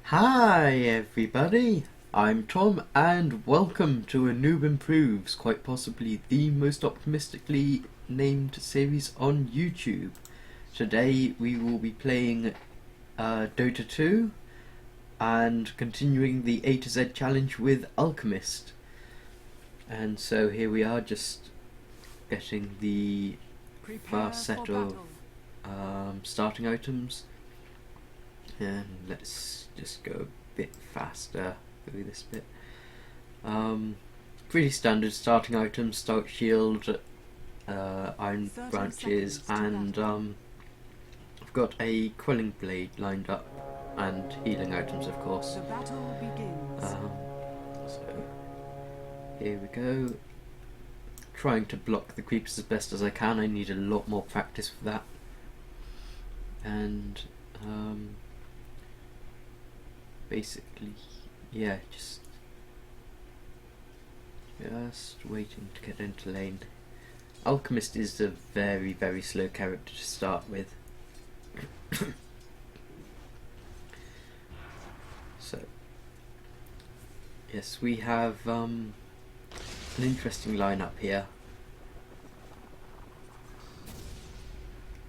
Hi everybody, I'm Tom and welcome to a Newb Improves, quite possibly the most optimistically named series on YouTube. Today we will be playing Dota 2 and continuing the A to Z challenge with Alchemist. And so here we are, just getting the first set of starting items. And let's just go a bit faster through this bit. Pretty standard starting items: stout shield, iron branches, and I've got a quelling blade lined up, and healing items, of course. The battle begins. So here we go. Trying to block the creepers as best as I can. I need a lot more practice for that. And basically, yeah, just waiting to get into lane. Alchemist is a very, very slow character to start with. So, yes, we have an interesting lineup here.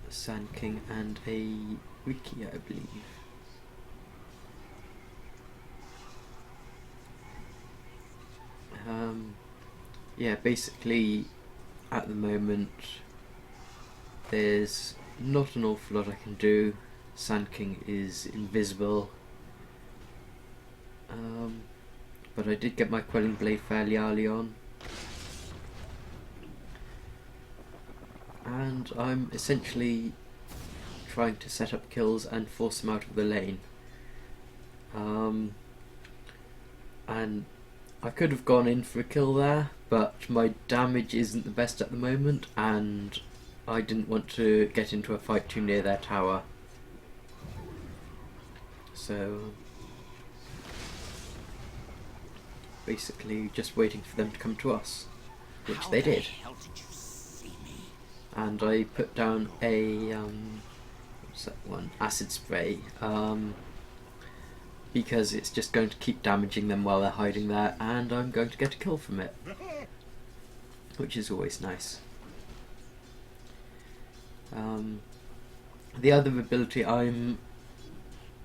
A Sand King and a Wiki, I believe. Yeah, basically at the moment there's not an awful lot I can do. Sand King is invisible, but I did get my quelling blade fairly early on, and I'm essentially trying to set up kills and force them out of the lane. And I could have gone in for a kill there, but my damage isn't the best at the moment, and I didn't want to get into a fight too near their tower. So basically just waiting for them to come to us, which they did. And I put down a what's that one? Acid spray. Because it's just going to keep damaging them while they're hiding there, and I'm going to get a kill from it, which is always nice. The other ability I'm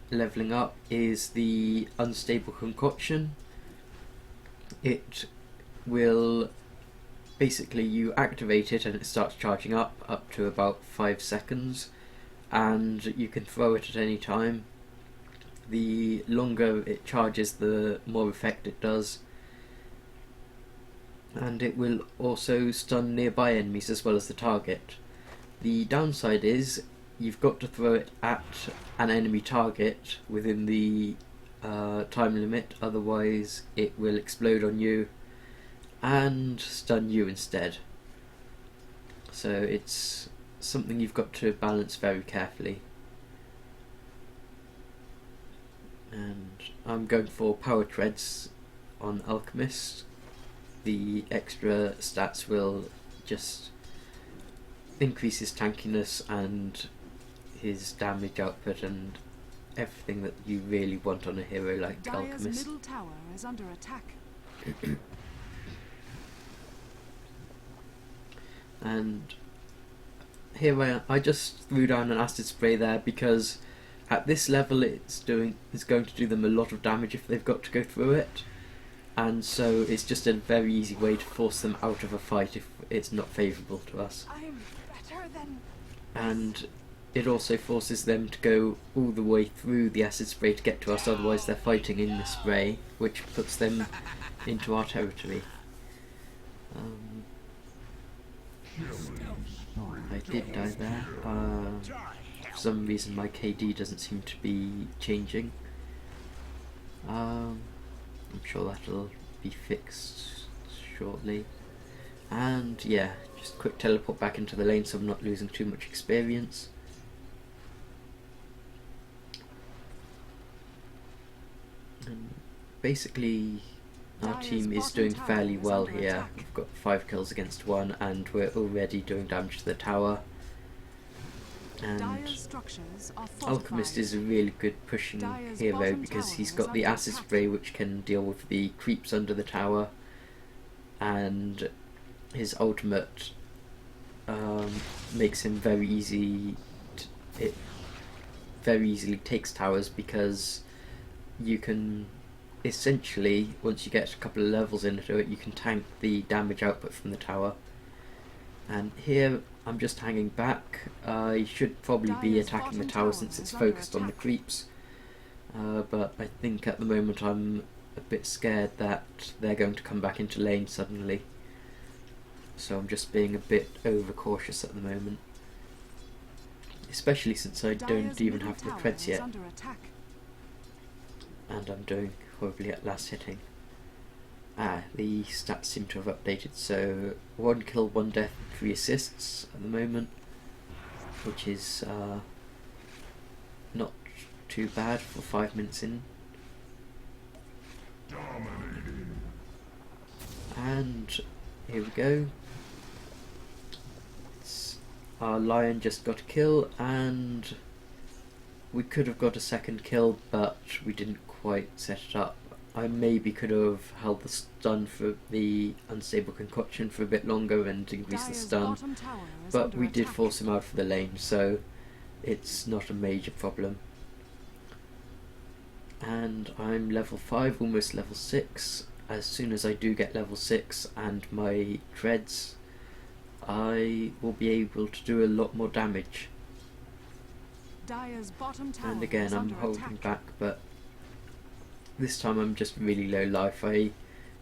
leveling up is the Unstable Concoction. It will basically, you activate it and it starts charging up to about 5 seconds, and you can throw it at any time. The longer it charges, the more effect it does, and it will also stun nearby enemies as well as the target. The downside is you've got to throw it at an enemy target within the time limit, otherwise it will explode on you and stun you instead. So it's something you've got to balance very carefully. And I'm going for power treads on Alchemist. The extra stats will just increase his tankiness and his damage output and everything that you really want on a hero like Dire's Alchemist. middle tower is under attack. And here I just threw down an acid spray there because at this level it's going to do them a lot of damage if they've got to go through it, and so it's just a very easy way to force them out of a fight if it's not favourable to us. I'm better than... And it also forces them to go all the way through the acid spray to get to us, otherwise they're fighting in the spray, which puts them into our territory. I did die there. For some reason my KD doesn't seem to be changing. I'm sure that'll be fixed shortly. And yeah, just quick teleport back into the lane so I'm not losing too much experience. And basically our team is doing fairly well here. We've got 5 kills against 1 and we're already doing damage to the tower. And Dire's structures are Alchemist fortified. is a really good pushing Dire's hero bottom because tower he's is got the under acid attack. spray which can deal with the creeps under the tower, and his ultimate makes him very easy. It very easily takes towers because you can essentially, once you get a couple of levels into it, you can tank the damage output from the tower. And here I'm just hanging back. I should probably be Dire's attacking the bottom tower tower since it's is under focused on the attack. creeps, but I think at the moment I'm a bit scared that they're going to come back into lane suddenly, so I'm just being a bit overcautious at the moment, especially since I don't Dire's even middle have the tower treads is yet, under attack. and I'm doing horribly at last hitting. The stats seem to have updated, so 1 kill, 1 death, 3 assists at the moment, which is not too bad for 5 minutes in. And here we go. Our lion just got a kill, and we could have got a second kill, but we didn't quite set it up. I maybe could have held the stun for the unstable concoction for a bit longer and increased the Dire's stun, bottom tower is but under we did attack. force him out for the lane, so it's not a major problem. And I'm level 5, almost level 6. As soon as I do get level 6 and my treads, I will be able to do a lot more damage. Dire's bottom tower And again, is I'm under holding attack. back, but this time I'm just really low life. I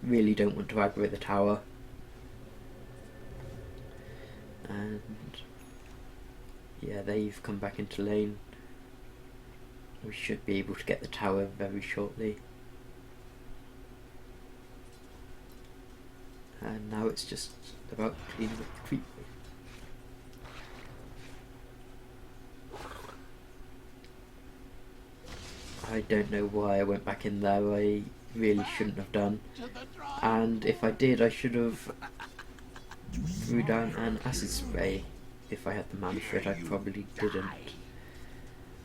really don't want to aggro the tower. And yeah, they've come back into lane. We should be able to get the tower very shortly. And now it's just about cleaning up the creep. I don't know why I went back in there. I really shouldn't have done. And if I did, I should have threw down an acid spray. If I had the mana for it, I probably didn't.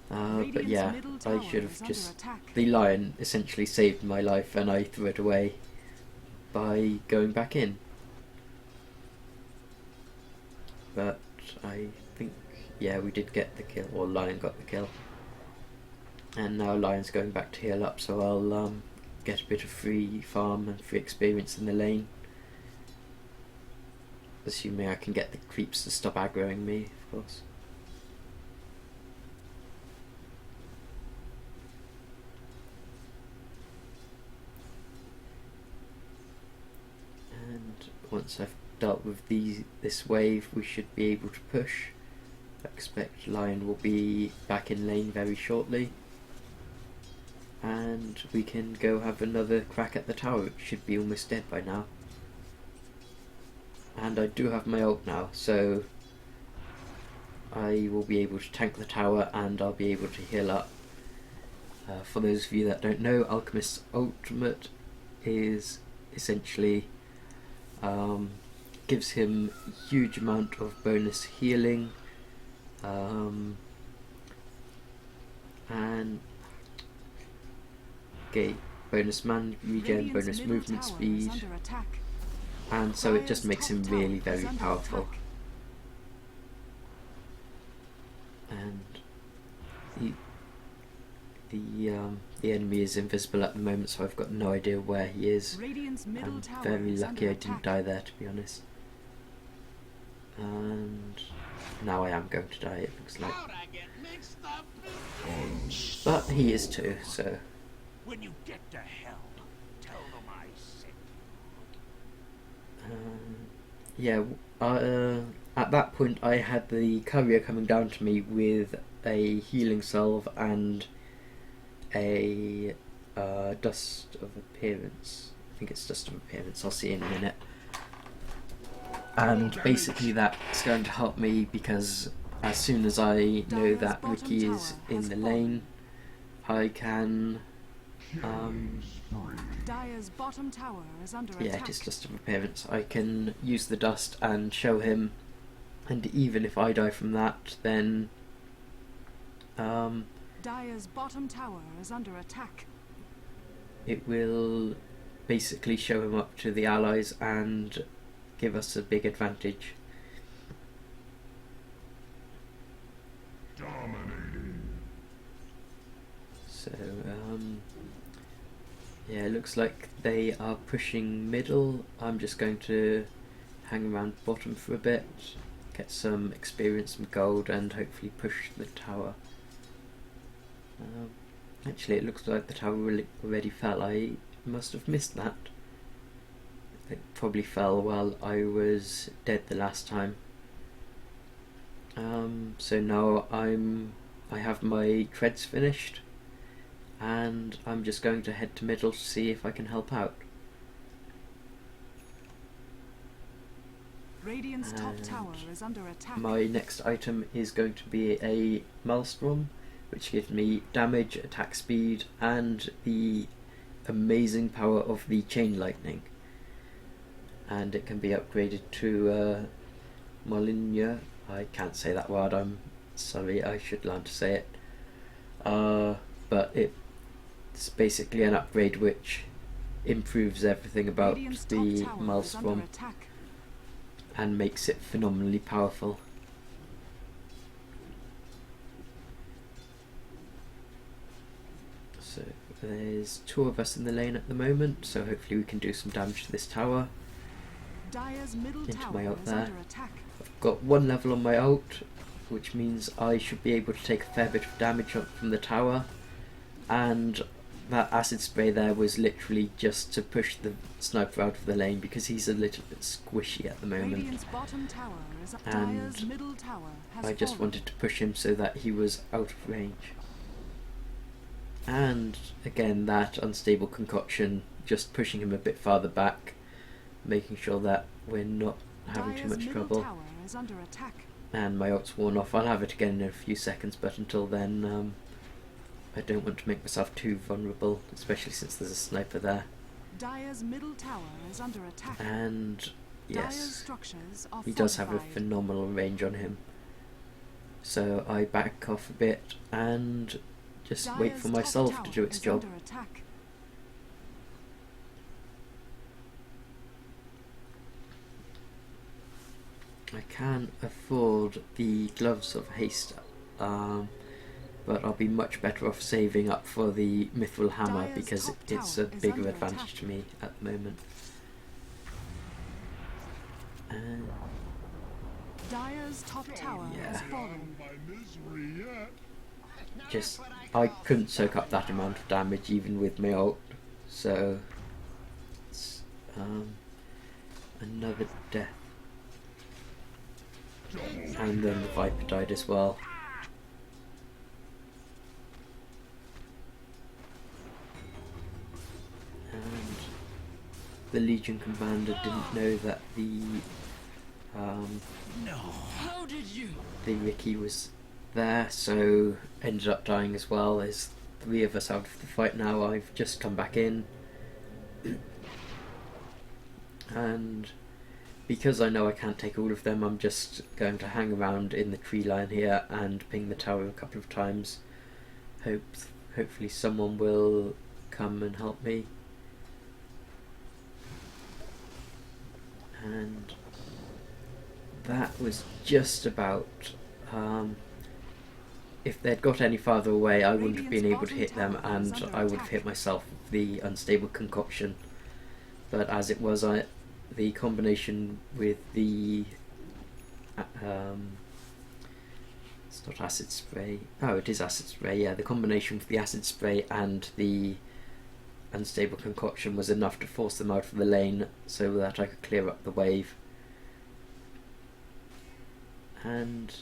But Radiant's yeah, middle I tower should is have under just... attack. The lion essentially saved my life and I threw it away by going back in. But I think, yeah, we did get the kill, or lion got the kill. And now lion's going back to heal up, so I'll get a bit of free farm and free experience in the lane. Assuming I can get the creeps to stop aggroing me, of course. And once I've dealt with this wave, we should be able to push. I expect lion will be back in lane very shortly. And we can go have another crack at the tower. It should be almost dead by now. And I do have my ult now, so I will be able to tank the tower and I'll be able to heal up. For those of you that don't know, Alchemist's ultimate is essentially gives him a huge amount of bonus healing, and bonus man regen, bonus Radiant's middle movement tower speed, is under attack. and so it Dire's just makes top him tower really is very under powerful. attack. And the enemy is invisible at the moment, so I've got no idea where he is. Radiant's middle I'm tower very is lucky under I didn't attack. die there, to be honest. And now I am going to die, it looks like. But he is too, so... When you get to hell, tell them I sent. Yeah, at that point I had the courier coming down to me with a healing salve and a dust of appearance. I think it's dust of appearance, I'll see in a minute. And basically that's going to help me because as soon as I know that Ricky is in the lane, I can... Dire's bottom tower is under yeah, attack. it is dust of appearance. I can use the dust and show him, and even if I die from that, then Dire's bottom tower is under attack. it will basically show him up to the allies and give us a big advantage. Dominating. So, yeah, it looks like they are pushing middle. I'm just going to hang around bottom for a bit, get some experience, some gold, and hopefully push the tower. Actually, it looks like the tower already fell. I must have missed that. It probably fell while I was dead the last time. So now I have my treads finished, and I'm just going to head to middle to see if I can help out. Radiant's top tower is under attack. My next item is going to be a Maelstrom, which gives me damage, attack speed, and the amazing power of the chain lightning. And it can be upgraded to Molinia. I can't say that word, I'm sorry, I should learn to say it. But it's basically an upgrade which improves everything about Radiant's the top tower is under Maelstrom attack. and makes it phenomenally powerful. So there's two of us in the lane at the moment, so hopefully we can do some damage to this tower. Dire's middle Into tower my ult is there. under attack. I've got one level on my ult, which means I should be able to take a fair bit of damage from the tower, and that acid spray there was literally just to push the sniper out of the lane because he's a little bit squishy at the moment. Radiant's bottom tower is And Dire's middle tower has I just fallen. wanted to push him so that he was out of range. And again, that unstable concoction, just pushing him a bit farther back, making sure that we're not having too Dire's much middle trouble. tower is under attack. And my ult's worn off. I'll have it again in a few seconds, but until then, I don't want to make myself too vulnerable, especially since there's a sniper there. Dire's middle tower is under attack. And Dire's yes, structures are he does have a fortified. phenomenal range on him. So I back off a bit and just wait Dire's for top myself tower to do its is job. under attack. I can afford the gloves of haste, but I'll be much better off saving up for the mithril hammer Dire's because top it's tower a is bigger under advantage attack. to me at the moment. And Dire's top tower has yeah. fallen. My misery yet. just I couldn't soak up that amount of damage even with my ult, so it's another death. And then the Viper died as well. And the Legion commander didn't know that the No. How did you? the Ricky was there, so ended up dying as well. There's three of us out of the fight now. I've just come back in, and because I know I can't take all of them, I'm just going to hang around in the tree line here and ping the tower a couple of times. Hopefully someone will come and help me. And that was just about. If they'd got any farther away, I wouldn't have been able to hit them, and I would have hit myself with the unstable concoction. But as it was, the combination with the it's not acid spray. Oh, it is acid spray. Yeah, the combination with the acid spray and the unstable concoction was enough to force them out of the lane, so that I could clear up the wave. And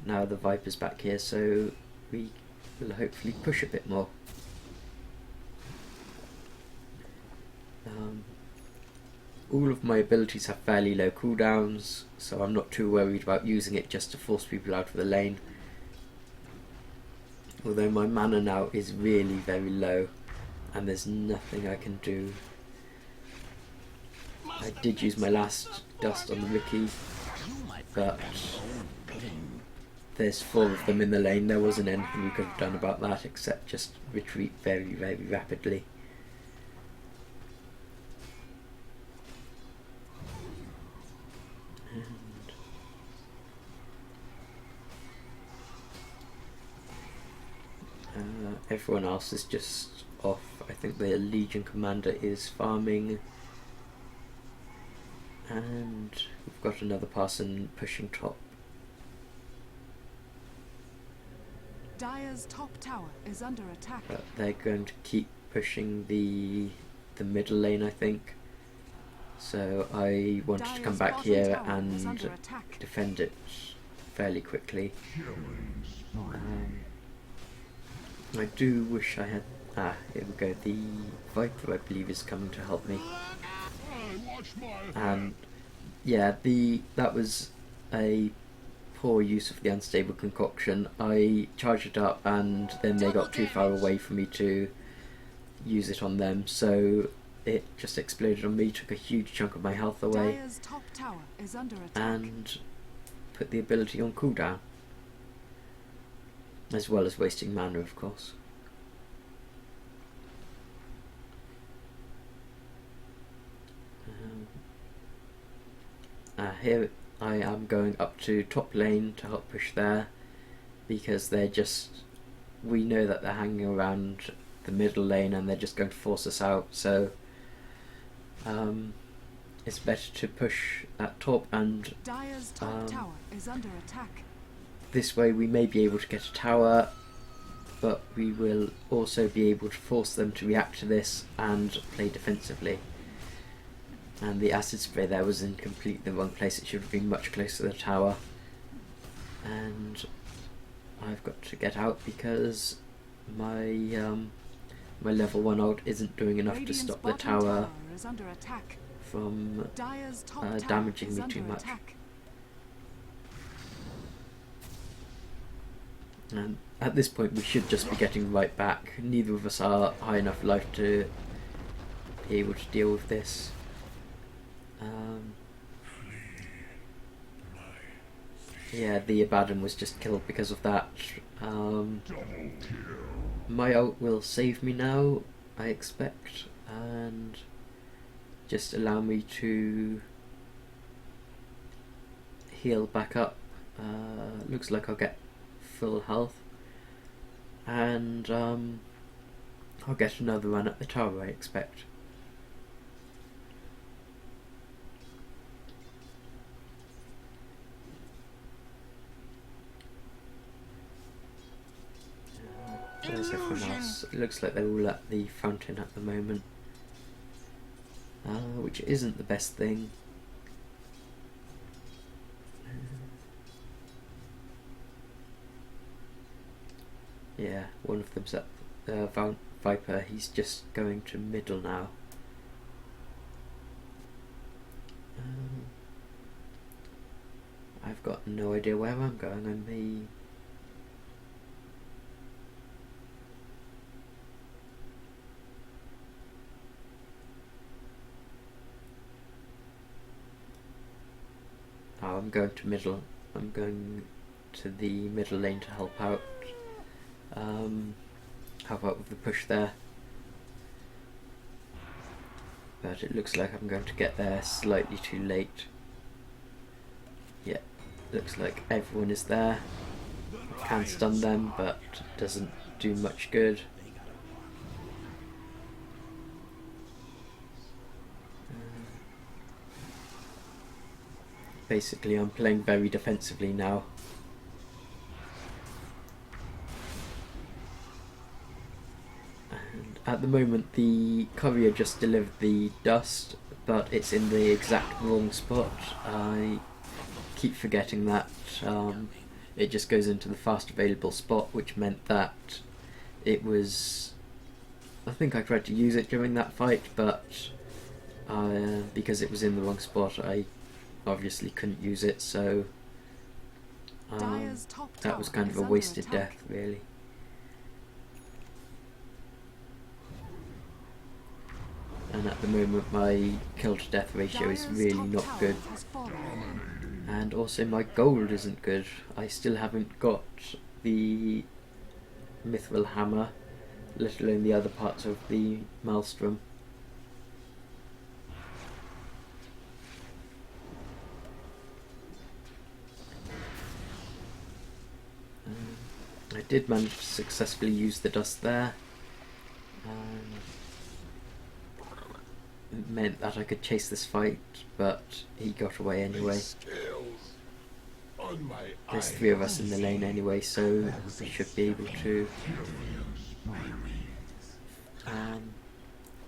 now the Viper's back here, so we will hopefully push a bit more. All of my abilities have fairly low cooldowns, so I'm not too worried about using it just to force people out of the lane. Although my mana now is really very low, and there's nothing I can do. I did use my last dust on the Ricky, but there's 4 of them in the lane. There wasn't anything we could have done about that except just retreat very, very rapidly. And everyone else is just off. I think the Legion Commander is farming. And we've got another person pushing top. Dire's top tower is under attack. But they're going to keep pushing the middle lane, I think. So I wanted to come Dire's back bottom here tower is and under attack. defend it fairly quickly. I do wish I had... Ah, here we go. The Viper, I believe, is coming to help me. And yeah, that was a poor use of the unstable concoction. I charged it up and then they got too far away for me to use it on them, so it just exploded on me, took a huge chunk of my health away, Dire's top tower is under attack. and put the ability on cooldown, as well as wasting mana, of course. Here I am going up to top lane to help push there, because they're just... we know that they're hanging around the middle lane and they're just going to force us out, so it's better to push at top, and Dire's top tower is under attack. this way we may be able to get a tower, but we will also be able to force them to react to this and play defensively. And the acid spray there was in completely the wrong place. It should have been much closer to the tower. And I've got to get out because my my level 1 ult isn't doing enough to stop the tower is under attack. from Dire's top tower damaging is me too under much. attack. And at this point we should just be getting right back. Neither of us are high enough life to be able to deal with this. Yeah, the Abaddon was just killed because of that. My ult will save me now, I expect, and just allow me to heal back up. Looks like I'll get full health, and I'll get another run at the tower, I expect. Where's everyone else? It looks like they're all at the fountain at the moment, which isn't the best thing. Yeah, one of them's at Viper. He's just going to middle now. I've got no idea where I'm going. I may... Oh, I'm going to middle. I'm going to the middle lane to help out. Help out with the push there. But it looks like I'm going to get there slightly too late. Yeah, looks like everyone is there. Can stun them, but doesn't do much good. Basically, I'm playing very defensively now. And at the moment, the courier just delivered the dust, but it's in the exact wrong spot. I keep forgetting that. It just goes into the fast available spot, which meant that it was... I think I tried to use it during that fight, but because it was in the wrong spot, I obviously couldn't use it, so that was kind of a wasted death, really. And at the moment my kill to death ratio is really not good, and And also my gold isn't good. I still haven't got the mithril hammer, let alone the other parts of the maelstrom. I did manage to successfully use the dust there. It meant that I could chase this fight, but he got away anyway. There's 3 of us in the lane anyway, so we should be able to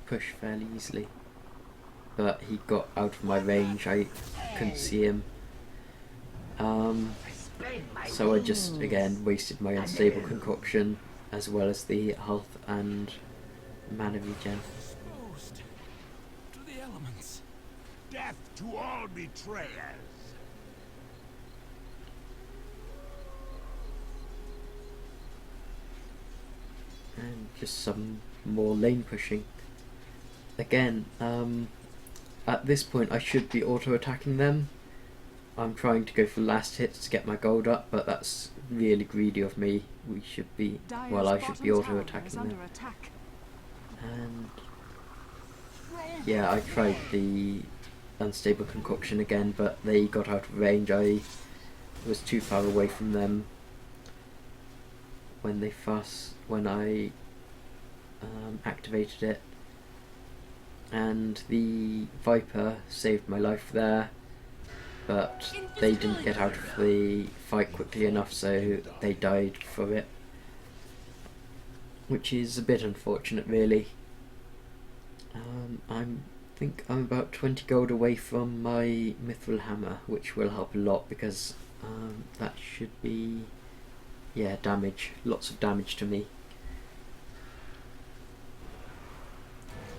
push fairly easily. But he got out of my range, I couldn't see him. So I just again wasted my unstable concoction as well as the health and mana regen. Exposed to the elements. Death to all betrayers. And just some more lane pushing. Again, at this point I should be auto-attacking them. I'm trying to go for last hits to get my gold up, but that's really greedy of me. We should be, well, I should be auto-attacking them. And yeah, I tried the unstable concoction again, but they got out of range. I was too far away from them when I activated it, and the Viper saved my life there, but they didn't get out of the fight quickly enough, so they died for it, which is a bit unfortunate really. I think I'm about 20 gold away from my mithril hammer, which will help a lot because that should be, yeah, damage, lots of damage to me.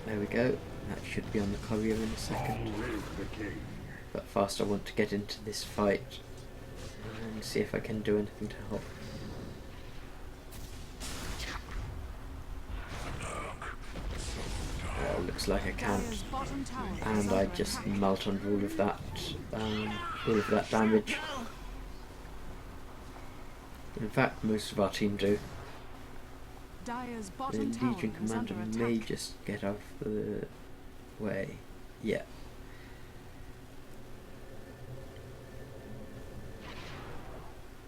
There we go, that should be on the courier in a second. But first I want to get into this fight and see if I can do anything to help. Well, looks like I can't, and I just melt under all of that damage. In fact, most of our team do. The Legion Commander may just get out of the way. Yeah.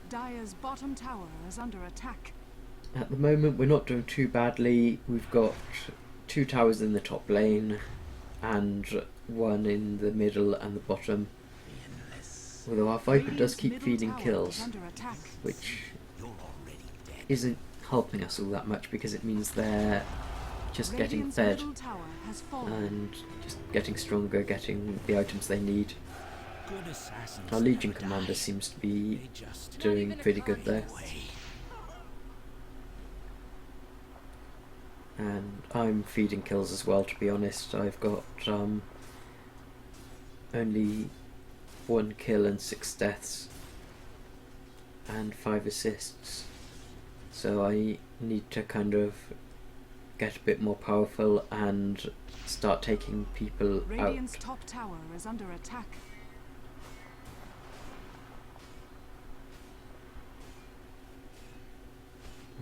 Dire's bottom tower is under attack. At the moment we're not doing too badly. We've got 2 towers in the top lane and 1 in the middle and the bottom. Although our Viper does keep feeding kills, which isn't helping us all that much because it means they're just getting fed and just getting stronger, getting the items they need. Our Legion Commander seems to be doing pretty good there. And I'm feeding kills as well, to be honest. I've got only 1 kill and 6 deaths and 5 assists. So I need to kind of get a bit more powerful and start taking people out. Radiant's top tower is under attack.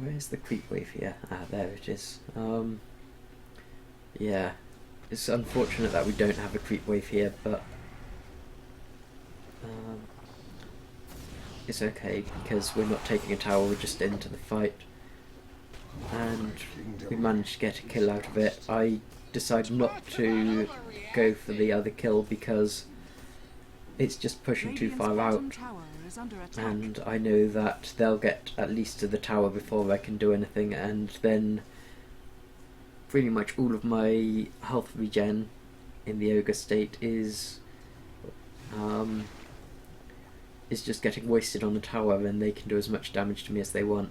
Where's the creep wave here? Ah, there it is. Yeah, it's unfortunate that we don't have a creep wave here, but it's okay because we're not taking a tower, we're just into the fight. And we managed to get a kill out of it. I decided not to go for the other kill because it's just pushing too far out. And I know that they'll get at least to the tower before I can do anything, and then pretty much all of my health regen in the ogre state is just getting wasted on the tower, and they can do as much damage to me as they want.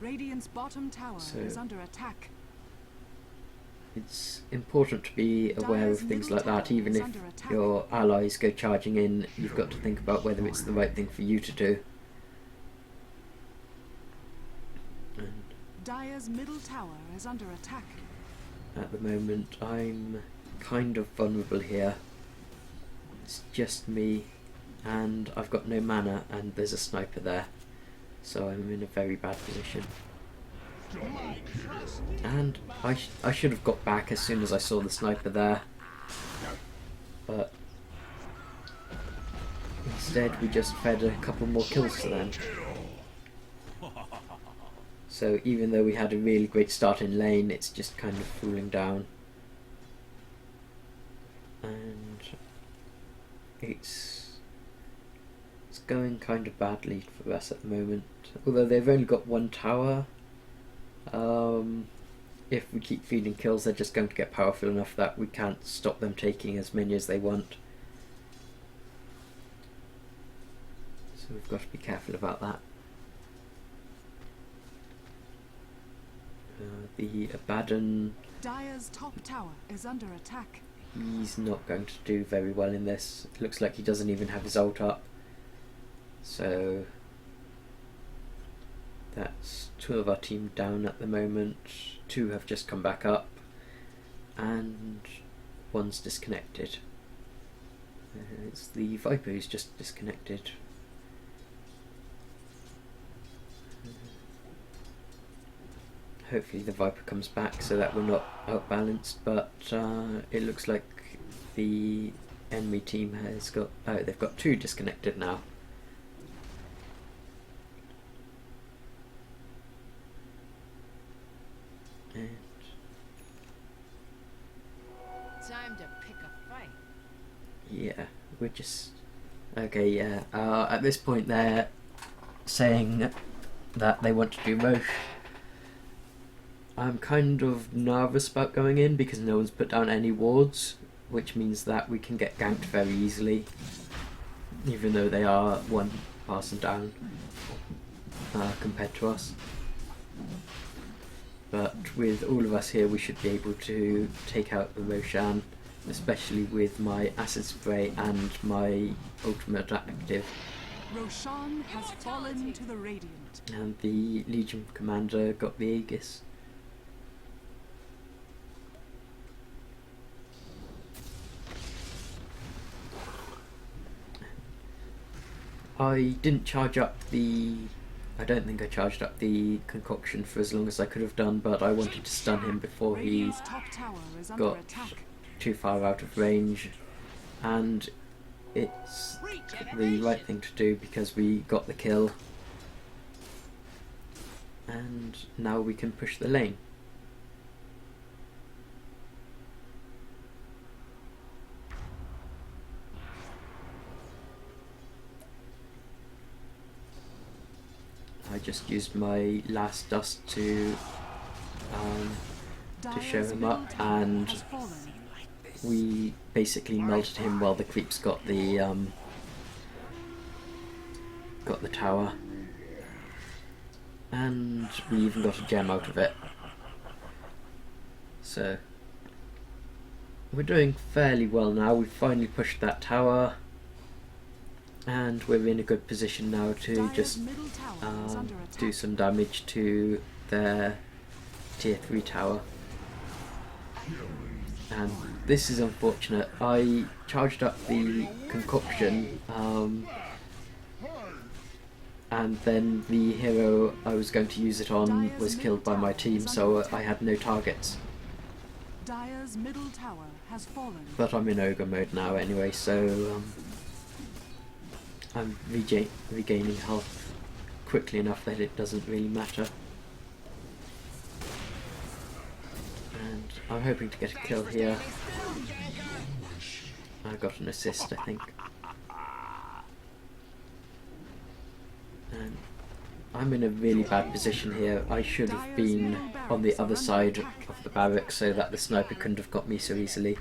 Radiant's bottom tower is under attack. It's important to be aware of things like that. Even if your allies go charging in, you've got to think about whether it's the right thing for you to do. And Dire's middle tower is under attack. at the moment I'm kind of vulnerable here. It's just me and I've got no mana, and there's a sniper there, so I'm in a very bad position. And I should have got back as soon as I saw the sniper there, but instead we just fed a couple more kills to them. So even though we had a really great start in lane, it's just kind of cooling down. And it's going kind of badly for us at the moment. Although they've only got one tower. If we keep feeding kills, they're just going to get powerful enough that we can't stop them taking as many as they want. So we've got to be careful about that. The Abaddon, Dire's top tower is under attack. he's not going to do very well in this. It looks like he doesn't even have his ult up. So that's 2 of our team down at the moment. 2 have just come back up, and 1's disconnected. It's the Viper who's just disconnected. Hopefully the Viper comes back so that we're not outbalanced, but it looks like the enemy team has got... oh, they've got 2 disconnected now. And time to pick a fight. yeah, we're just... okay, yeah. At this point they're saying that they want to do Roche. I'm kind of nervous about going in because no one's put down any wards, which means that we can get ganked very easily, even though they are 1 person down compared to us. But with all of us here, we should be able to take out the Roshan, especially with my acid spray and my ultimate active. Roshan has fallen to the Radiant. And the Legion commander got the Aegis. I didn't charge up the... I don't think I charged up the concoction for as long as I could have done, but I wanted to stun him before he Radiant's top tower is under got attack. too far out of range, and it's the right thing to do because we got the kill, and now we can push the lane. I just used my last dust to show him up, and we basically melted him while the creeps got the tower, and we even got a gem out of it. So we're doing fairly well now. We've finally pushed that tower, and we're in a good position now to just do some damage to their tier 3 tower. And this is unfortunate. I charged up the concoction, and then the hero I was going to use it on was killed by my team, so I had no targets. Dire's middle tower has fallen. But I'm in ogre mode now anyway, so I'm regaining health quickly enough that it doesn't really matter. And I'm hoping to get a kill here. I got an assist, I think. And I'm in a really bad position here. I should have been on the other side of the barracks so that the sniper couldn't have got me so easily.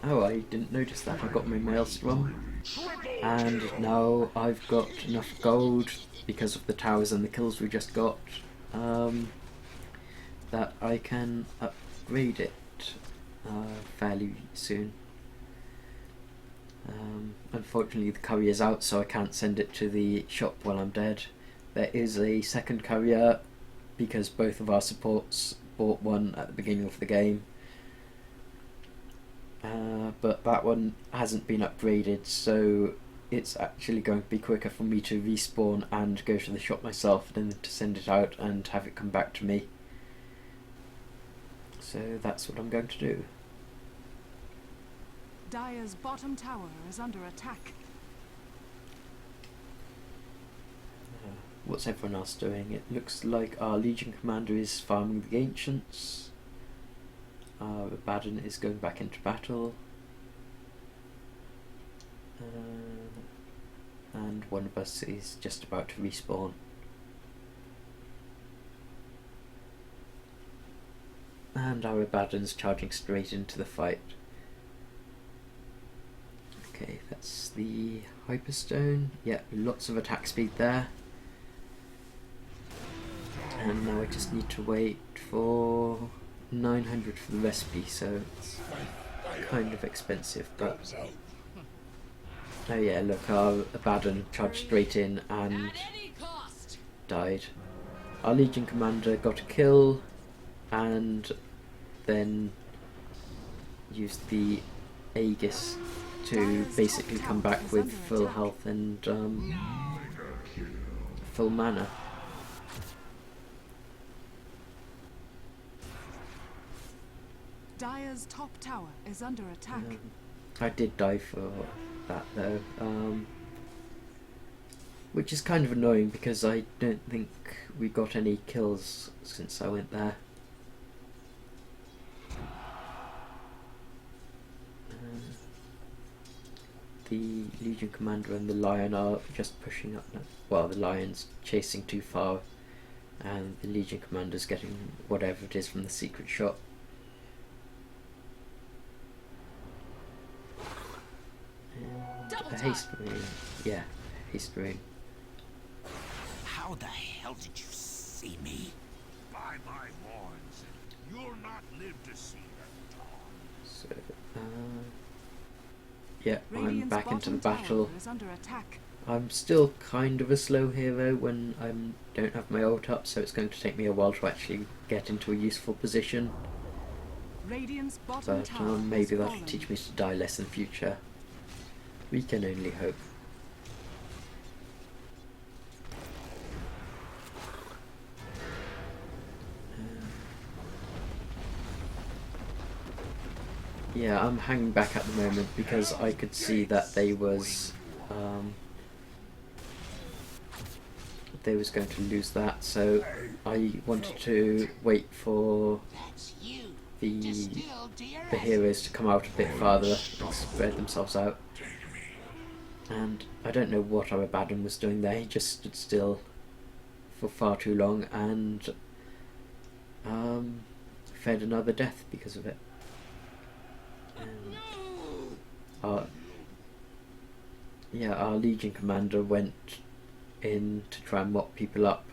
Oh, I didn't notice that. I got my maelstrom, and now I've got enough gold because of the towers and the kills we just got, that I can upgrade it fairly soon. Unfortunately the courier's out, so I can't send it to the shop while I'm dead. There is a second courier because both of our supports bought one at the beginning of the game. but that one hasn't been upgraded, so it's actually going to be quicker for me to respawn and go to the shop myself than to send it out and have it come back to me. So that's what I'm going to do. Dire's bottom tower is under attack. What's everyone else doing? It looks like our Legion Commander is farming the Ancients. Our Abaddon is going back into battle. And one of us is just about to respawn. And our Abaddon's charging straight into the fight. Okay, that's the Hyperstone. Yeah, lots of attack speed there. And now I just need to wait for 900 for the recipe, so it's kind of expensive, but... Oh yeah, look, our Abaddon charged straight in and died. Our Legion Commander got a kill and then used the Aegis to basically come back with full health and full mana. Dire's top tower is under attack. I did die for that though, which is kind of annoying because I don't think we got any kills since I went there. The Legion Commander and the Lion are just pushing up now. Well, the Lion's chasing too far and the Legion Commander's getting whatever it is from the secret shop. A haste ring. Yeah, haste ring. How the hell did you see me? By my horns, you'll not live to see the dawn. So, yeah, I'm back into the battle. I'm still kind of a slow hero when I don't have my ult up, so it's going to take me a while to actually get into a useful position. But maybe that'll teach me to die less in the future. We can only hope. Yeah, I'm hanging back at the moment because I could see that they was going to lose that, so I wanted to wait for the heroes to come out a bit farther and spread themselves out. And I don't know what our Abaddon was doing there. He just stood still for far too long and fed another death because of it. And our Legion Commander went in to try and mop people up,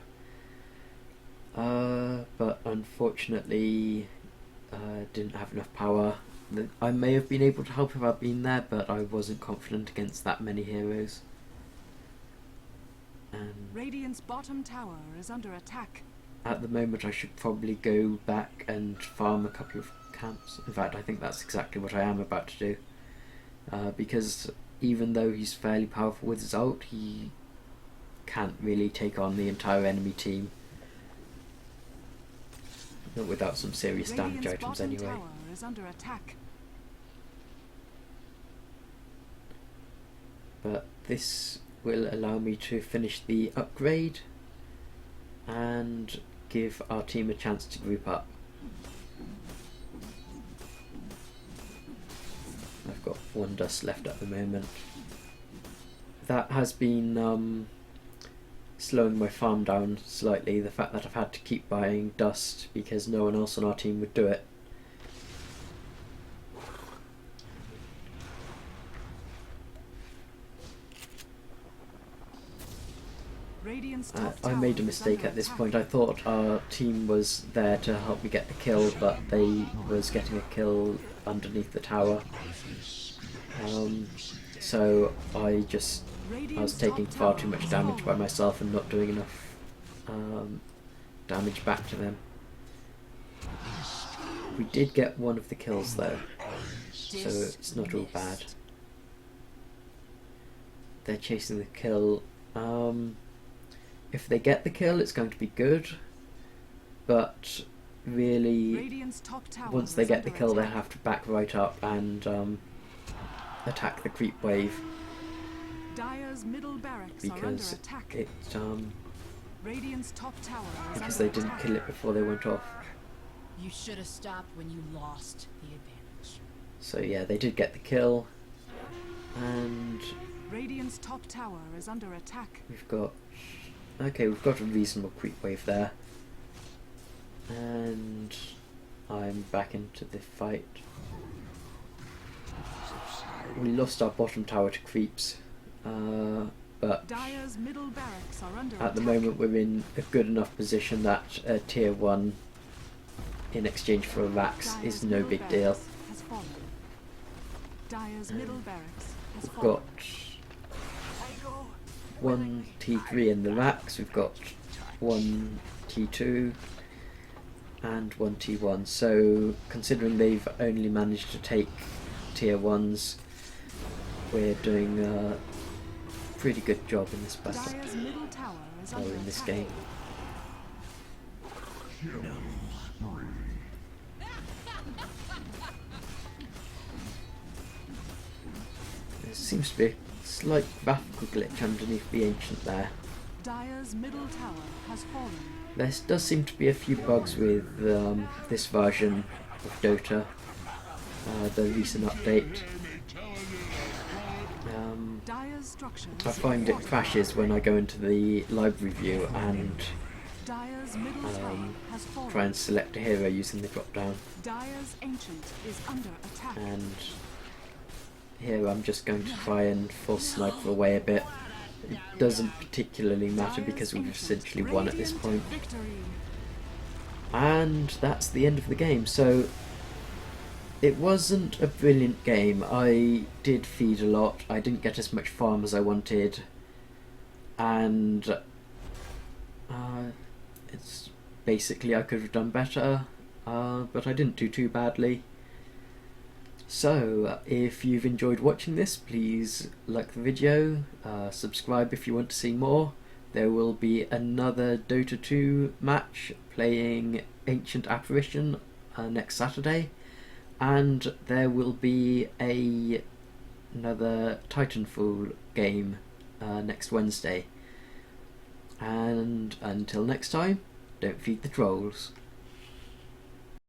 but unfortunately didn't have enough power. I may have been able to help if I'd been there, but I wasn't confident against that many heroes. And Radiant's bottom tower is under attack. At the moment I should probably go back and farm a couple of camps. In fact, I think that's exactly what I am about to do. Because even though he's fairly powerful with his ult, he can't really take on the entire enemy team. Not without some serious damage items anyway. Tower is under attack. But this will allow me to finish the upgrade and give our team a chance to group up. I've got 1 dust left at the moment. That has been slowing my farm down slightly, the fact that I've had to keep buying dust because no one else on our team would do it. I made a mistake at this point. I thought our team was there to help me get the kill, but they was getting a kill underneath the tower. So I was taking far too much damage by myself and not doing enough damage back to them. We did get one of the kills though. so it's not all bad. They're chasing the kill. If they get the kill, it's going to be good, but really, Radiant's top tower once they is get the under kill, they attack. have to back right up and attack the creep wave, Dire's middle barracks are under because attack. it Radiant's top tower is because under they didn't attack. kill it before they went off. You should have stopped when you lost the advantage. So yeah, they did get the kill, and Radiant's top tower is under attack. we've got a reasonable creep wave there, and I'm back into the fight. We lost our bottom tower to creeps, but Dire's middle barracks are under at the attack. moment we're in a good enough position that tier 1 in exchange for a Vax Dire's is no middle big deal. barracks has fallen. Dire's middle barracks has We've fallen. got one T3 in the Vax, we've got one T2 and one T1, so considering they've only managed to take tier 1s, we're doing a pretty good job in this battle, Dire's middle tower is or under in this attack. game. There seems to be a slight graphical glitch underneath the ancient there. Dire's middle tower has fallen. There does seem to be a few bugs with this version of Dota, the recent update. Dire's structures I find it crashes when I go into the library view and Dire's middle tower has fallen. try and select a hero using the drop down, Dire's ancient is under attack. and here I'm just going to try and force sniper away a bit. It doesn't particularly matter because we've essentially won at this point. Victory. And that's the end of the game. So it wasn't a brilliant game. I did feed a lot. I didn't get as much farm as I wanted, and it's basically I could have done better, but I didn't do too badly. So if you've enjoyed watching this, please like the video, subscribe if you want to see more. There will be another Dota 2 match playing Ancient Apparition next Saturday, and there will be another Titanfall game next Wednesday. And until next time, don't feed the trolls.